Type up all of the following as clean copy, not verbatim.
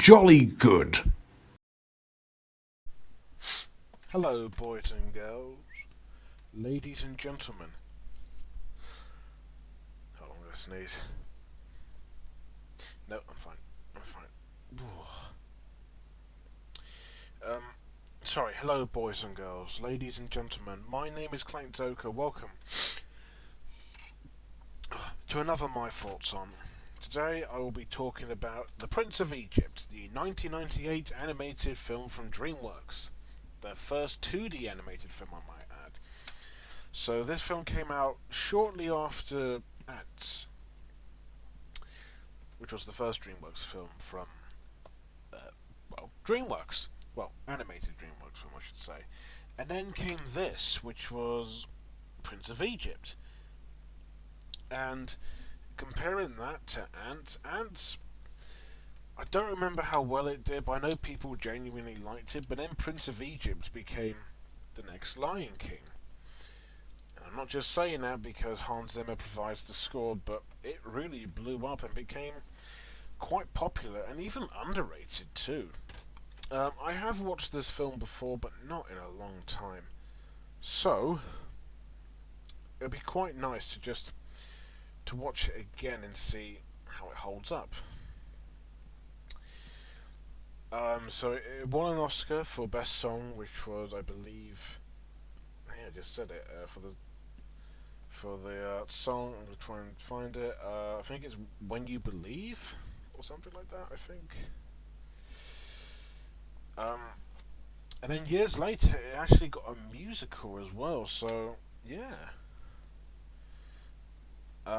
jolly good. Hello, boys and girls, ladies and gentlemen. Hold on, I'm gonna sneeze. No, I'm fine. I'm fine. Um, sorry. Hello, boys and girls, ladies and gentlemen. My name is Clayton Zoka. Welcome to another My Thoughts On. Today I will be talking about The Prince of Egypt, the 1998 animated film from DreamWorks. Their first 2D animated film, I might add. So this film came out shortly after Ants, which was the first DreamWorks film from, DreamWorks. Well, animated DreamWorks film, I should say. And then came this, which was Prince of Egypt. And comparing that to Ants, I don't remember how well it did, but I know people genuinely liked it. But then Prince of Egypt became the next Lion King. And I'm not just saying that because Hans Zimmer provides the score, but it really blew up and became quite popular and even underrated too. I have watched this film before, but not in a long time. So it'd be quite nice to watch it again and see how it holds up. So it won an Oscar for Best Song, which was, I believe, I just said it, for the song. I'm gonna try and find it. I think it's "When You Believe" or something like that. I think. And then years later, it actually got a musical as well. So yeah.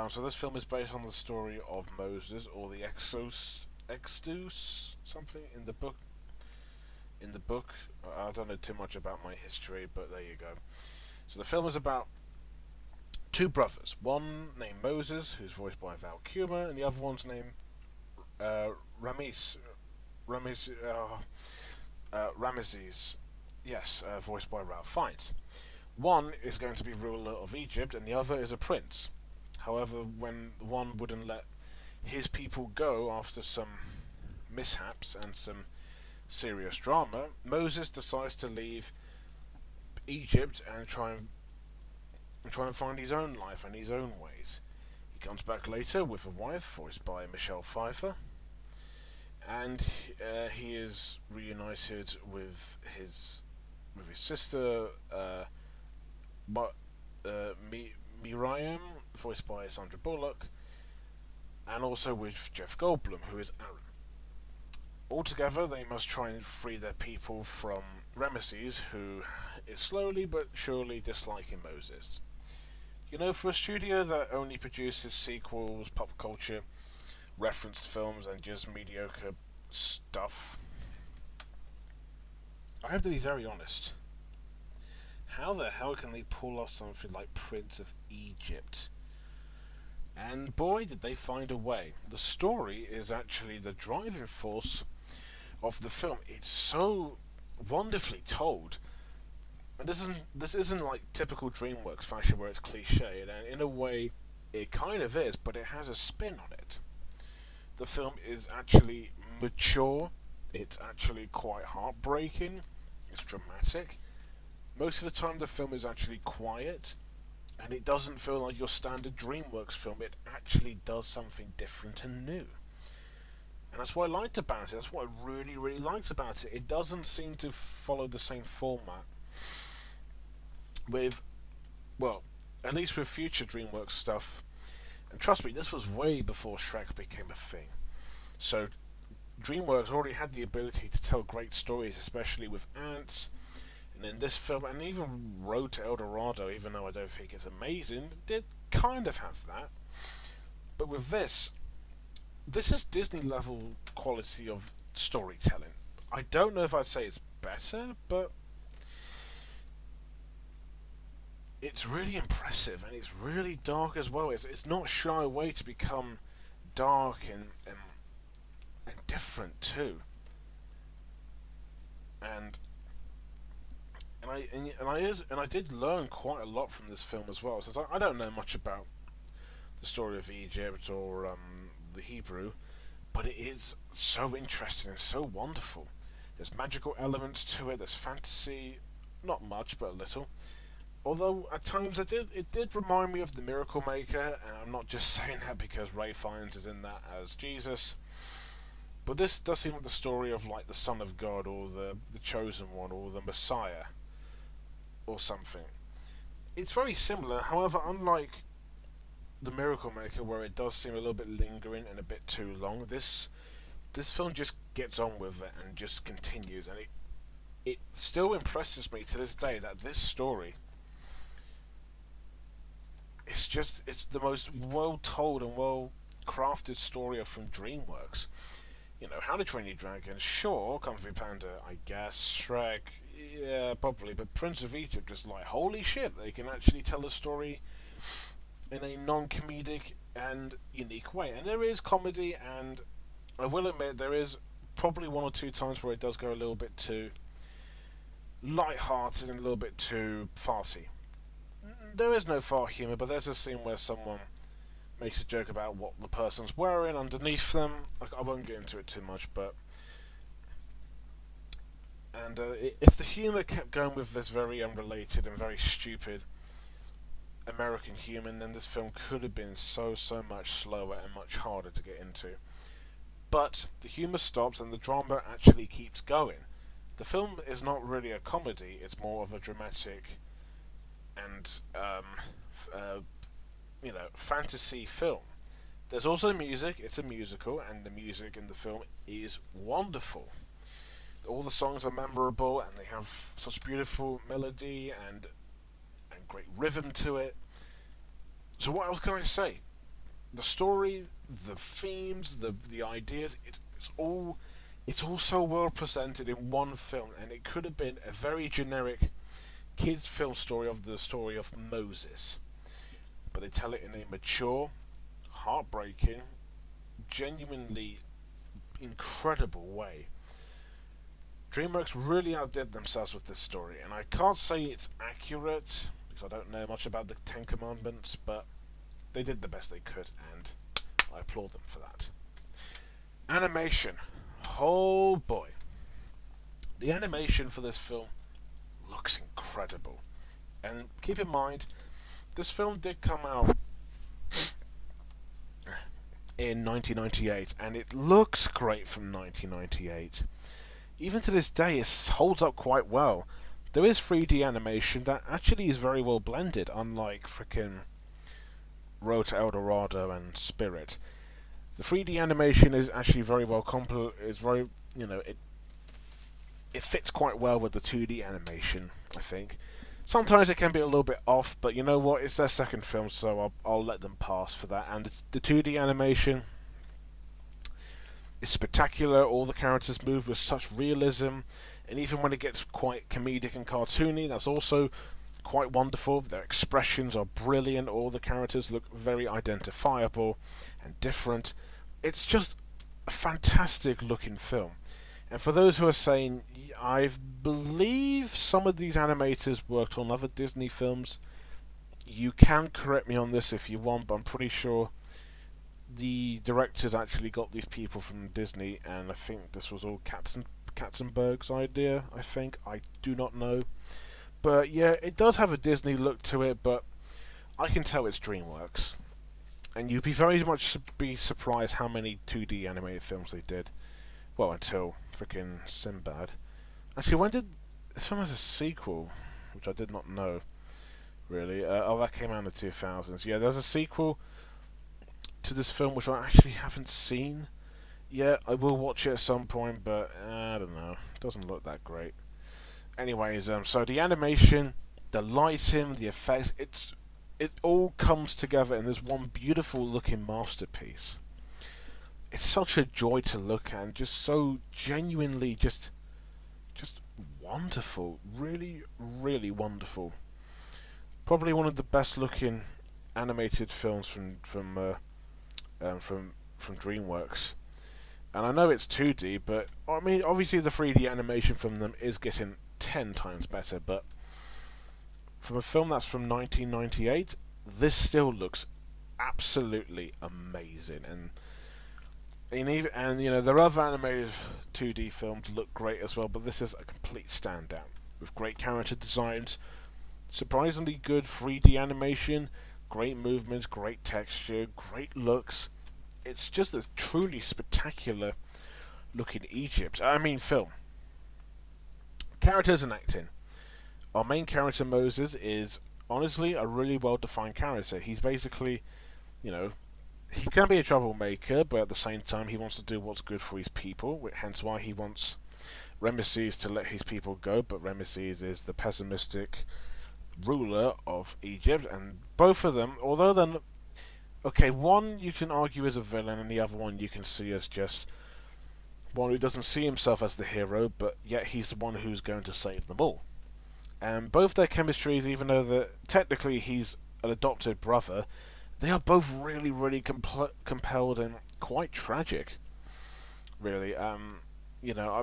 So this film is based on the story of Moses, or the Exodus, something in the book. I don't know too much about my history, but there you go. So the film is about two brothers. One named Moses, who's voiced by Val Kilmer, and the other one's named Ramis. Ramis. Ramisies. Yes, voiced by Ralph Fiennes. One is going to be ruler of Egypt, and the other is a prince. However, when one wouldn't let his people go after some mishaps and some serious drama, Moses decides to leave Egypt and try and find his own life and his own ways. He comes back later with a wife voiced by Michelle Pfeiffer, and he is reunited with his sister, Miriam, voiced by Sandra Bullock, and also with Jeff Goldblum, who is Aaron. Altogether, they must try and free their people from Ramisies, who is slowly but surely disliking Moses. You know, for a studio that only produces sequels, pop culture, referenced films, and just mediocre stuff, I have to be very honest. How the hell can they pull off something like Prince of Egypt? And boy, did they find a way. The story is actually the driving force of the film. It's so wonderfully told. And this isn't like typical DreamWorks fashion where it's cliched, and in a way it kind of is, but it has a spin on it. The film is actually mature, it's actually quite heartbreaking, it's dramatic. Most of the time the film is actually quiet, and it doesn't feel like your standard DreamWorks film. It actually does something different and new. And that's what I liked about it. That's what I really, really liked about it. It doesn't seem to follow the same format with, well, at least with future DreamWorks stuff. And trust me, this was way before Shrek became a thing. So DreamWorks already had the ability to tell great stories, especially with Ants. And in this film, and even Road to El Dorado, even though I don't think it's amazing, did kind of have that. But with this is Disney level quality of storytelling. I don't know if I'd say it's better, but it's really impressive, and it's really dark as well. It's not shy away to become dark and different too. And I did learn quite a lot from this film as well. Since I don't know much about the story of Egypt or the Hebrew, but it is so interesting and so wonderful. There's magical elements to it. There's fantasy, not much, but a little. Although at times it did remind me of the Miracle Maker, and I'm not just saying that because Ray Fiennes is in that as Jesus. But this does seem like the story of like the Son of God, or the Chosen One, or the Messiah, or something. It's very similar, however, unlike the Miracle Maker, where it does seem a little bit lingering and a bit too long, this film just gets on with it and just continues, and it still impresses me to this day that this story, it's the most well told and well crafted story from DreamWorks. You know, How to Train Your Dragon, sure, Kung Fu Panda, I guess, Shrek, yeah, probably, but Prince of Egypt is like, holy shit, they can actually tell a story in a non-comedic and unique way. And there is comedy, and I will admit there is probably one or two times where it does go a little bit too light-hearted and a little bit too farty. There is no fart humour, but there's a scene where someone makes a joke about what the person's wearing underneath them. I won't get into it too much, but and if the humour kept going with this very unrelated and very stupid American humour, then this film could have been so much slower and much harder to get into. But the humour stops and the drama actually keeps going. The film is not really a comedy; it's more of a dramatic and fantasy film. There's also music. It's a musical, and the music in the film is wonderful. All the songs are memorable, and they have such beautiful melody and great rhythm to it. So what else can I say? The story, the themes, the ideas, it's all so well presented in one film, and it could have been a very generic kids' film story of the story of Moses. But they tell it in a mature, heartbreaking, genuinely incredible way. DreamWorks really outdid themselves with this story, and I can't say it's accurate because I don't know much about the Ten Commandments, but they did the best they could, and I applaud them for that. Animation. Oh boy. The animation for this film looks incredible. And keep in mind, this film did come out in 1998, and it looks great from 1998. Even to this day, it holds up quite well. There is 3D animation that actually is very well blended, unlike frickin' Road to El Dorado and Spirit. The 3D animation is actually very well it's very, it fits quite well with the 2D animation, I think. Sometimes it can be a little bit off, but you know what? It's their second film, so I'll let them pass for that. And the 2D animation is spectacular. All the characters move with such realism, and even when it gets quite comedic and cartoony, that's also quite wonderful. Their expressions are brilliant. All the characters look very identifiable and different. It's just a fantastic looking film. And for those who are saying, I believe some of these animators worked on other Disney films, you can correct me on this if you want, but I'm pretty sure the directors actually got these people from Disney, and I think this was all Katzenberg's idea, I think. I do not know. But yeah, it does have a Disney look to it, but I can tell it's DreamWorks. And you'd be very much surprised how many 2D animated films they did. Well, until freaking Sinbad. Actually, when did this film has a sequel, which I did not know, really. That came out in the 2000s. Yeah, there's a sequel to this film which I actually haven't seen. Yeah, I will watch it at some point, but I don't know. It doesn't look that great. Anyways, so the animation, the lighting, the effects, it all comes together in this one beautiful looking masterpiece. It's such a joy to look at, and just so genuinely just wonderful. Really, really wonderful. Probably one of the best looking animated films from DreamWorks. And I know it's 2D, but I mean, obviously the 3D animation from them is getting 10 times better, but from a film that's from 1998, this still looks absolutely amazing, and And you know, their other animated 2D films look great as well, but this is a complete standout with great character designs, surprisingly good 3D animation, great movements, great texture, great looks. It's just a truly spectacular looking film. Characters and acting. Our main character Moses is honestly a really well defined character. He's basically, you know, he can be a troublemaker, but at the same time he wants to do what's good for his people, hence why he wants Ramisies to let his people go, but Ramisies is the pessimistic ruler of Egypt, and both of them, although they're okay, one you can argue is a villain, and the other one you can see as just one who doesn't see himself as the hero, but yet he's the one who's going to save them all. And both their chemistries, even though technically he's an adopted brother, they are both really, really compelled and quite tragic. Really, I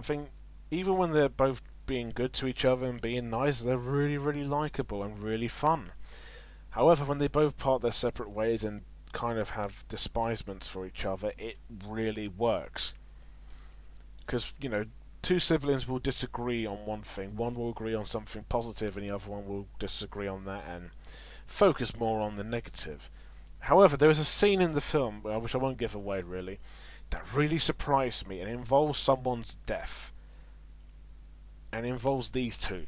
think even when they're both being good to each other and being nice, they're really, really likable and really fun. However, when they both part their separate ways and kind of have despisements for each other, it really works. Because, two siblings will disagree on one thing. One will agree on something positive and the other one will disagree on that and focus more on the negative. However, there is a scene in the film, which I won't give away really, that really surprised me, and it involves someone's death. And it involves these two.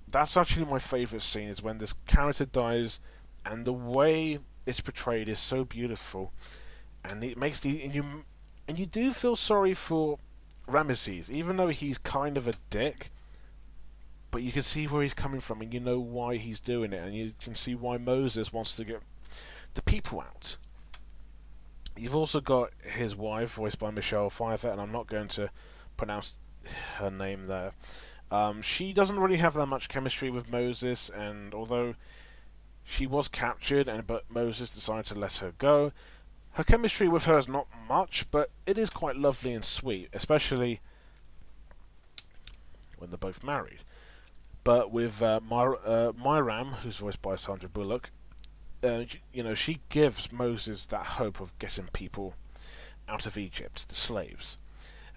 That's actually my favourite scene, is when this character dies, and the way it's portrayed is so beautiful, and it makes and you do feel sorry for Ramesses, even though he's kind of a dick, but you can see where he's coming from, and you know why he's doing it, and you can see why Moses wants to get the people out. You've also got his wife, voiced by Michelle Pfeiffer, and I'm not going to pronounce her name there. She doesn't really have that much chemistry with Moses, and although she was captured, but Moses decided to let her go, her chemistry with her is not much, but it is quite lovely and sweet, especially when they're both married. But with Myram, who's voiced by Sandra Bullock, she gives Moses that hope of getting people out of Egypt, the slaves.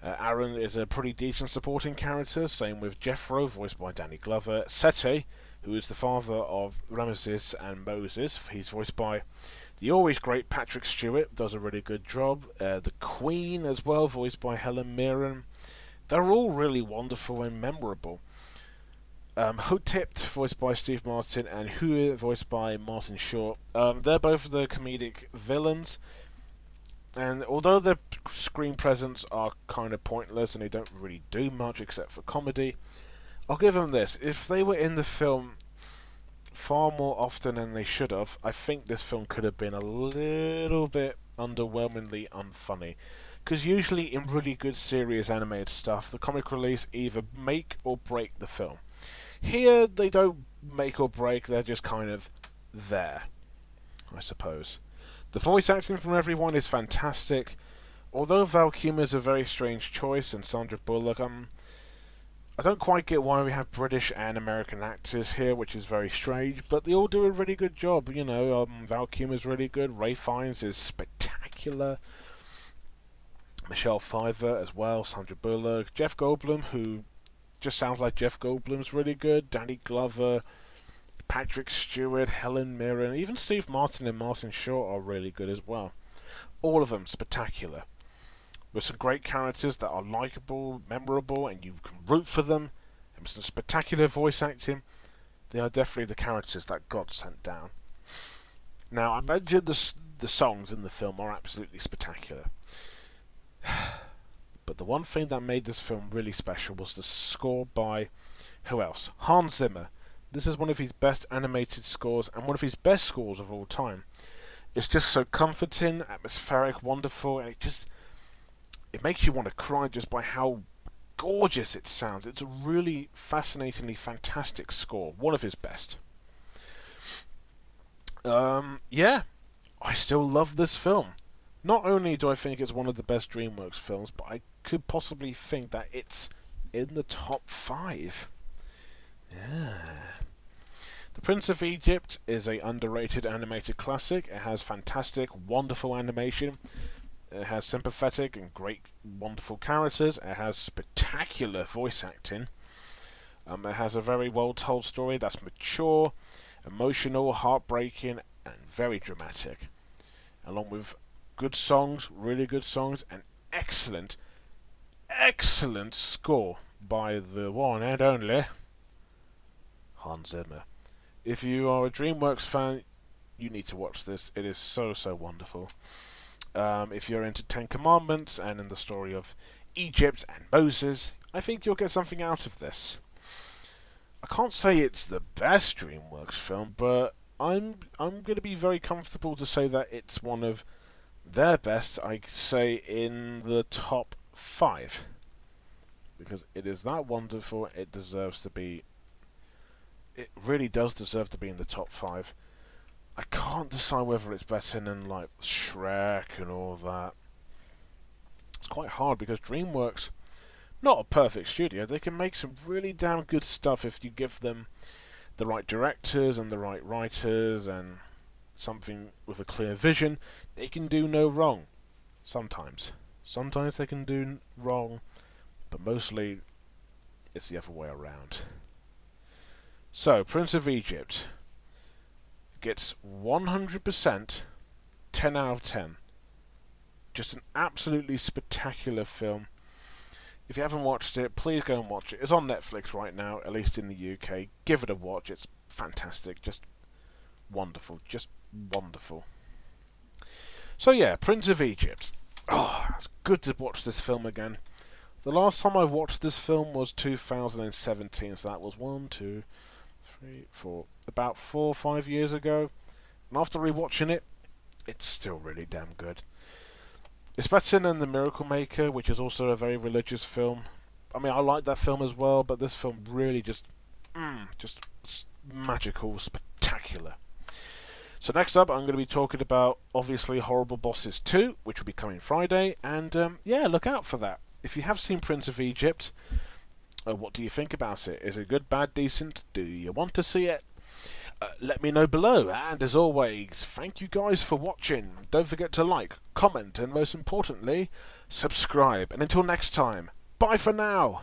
Aaron is a pretty decent supporting character, same with Jethro, voiced by Danny Glover. Sete, who is the father of Ramesses and Moses, he's voiced by the always great Patrick Stewart, does a really good job. The Queen as well, voiced by Helen Mirren. They're all really wonderful and memorable. Hotep, voiced by Steve Martin, and Hua, voiced by Martin Short. They're both the comedic villains, and although their screen presence are kind of pointless and they don't really do much except for comedy, I'll give them this. If they were in the film far more often than they should have, I think this film could have been a little bit underwhelmingly unfunny. Because usually in really good serious animated stuff, the comic relief either make or break the film. Here, they don't make or break, they're just kind of there, I suppose. The voice acting from everyone is fantastic. Although Val Kilmer is a very strange choice, and Sandra Bullock, I don't quite get why we have British and American actors here, which is very strange, but they all do a really good job. Val Kilmer's really good, Ray Fiennes is spectacular, Michelle Pfeiffer as well, Sandra Bullock, Jeff Goldblum, who just sounds like Jeff Goldblum's really good, Danny Glover, Patrick Stewart, Helen Mirren, even Steve Martin and Martin Short are really good as well. All of them spectacular, with some great characters that are likeable, memorable, and you can root for them, and with some spectacular voice acting. They are definitely the characters that God sent down. Now, I mentioned the songs in the film are absolutely spectacular. But the one thing that made this film really special was the score by, who else? Hans Zimmer. This is one of his best animated scores and one of his best scores of all time. It's just so comforting, atmospheric, wonderful, and it makes you want to cry just by how gorgeous it sounds. It's a really fascinatingly fantastic score, one of his best. I still love this film. Not only do I think it's one of the best DreamWorks films, but I could possibly think that it's in the top 5. Yeah. The Prince of Egypt is an underrated animated classic. It has fantastic, wonderful animation. It has sympathetic and great, wonderful characters. It has spectacular voice acting. It has a very well-told story that's mature, emotional, heartbreaking, and very dramatic, along with good songs, really good songs, and excellent, excellent score by the one and only Hans Zimmer. If you are a DreamWorks fan, you need to watch this. It is so, so wonderful. If you're into Ten Commandments and in the story of Egypt and Moses, I think you'll get something out of this. I can't say it's the best DreamWorks film, but I'm going to be very comfortable to say that it's one of their best. I say in the top 5, because it is that wonderful. It deserves to be. It really does deserve to be in the top 5. I can't decide whether it's better than like Shrek and all that. It's quite hard because DreamWorks, not a perfect studio, they can make some really damn good stuff if you give them the right directors and the right writers and something with a clear vision. They can do no wrong. Sometimes they can do wrong, but mostly it's the other way around. So, Prince of Egypt gets 100% 10 out of 10. Just an absolutely spectacular film. If you haven't watched it, please go and watch it. It's on Netflix right now, at least in the UK. Give it a watch. It's fantastic. Just wonderful. Just wonderful. So yeah, Prince of Egypt. Oh, it's good to watch this film again. The last time I watched this film was 2017, so that was about 4 or 5 years ago. And after rewatching it, it's still really damn good. It's better than The Miracle Maker, which is also a very religious film. I mean, I like that film as well, but this film really just magical, spectacular. So next up, I'm going to be talking about, obviously, Horrible Bosses 2, which will be coming Friday, and yeah, look out for that. If you have seen Prince of Egypt, what do you think about it? Is it good, bad, decent? Do you want to see it? Let me know below, and as always, thank you guys for watching. Don't forget to like, comment, and most importantly, subscribe. And until next time, bye for now!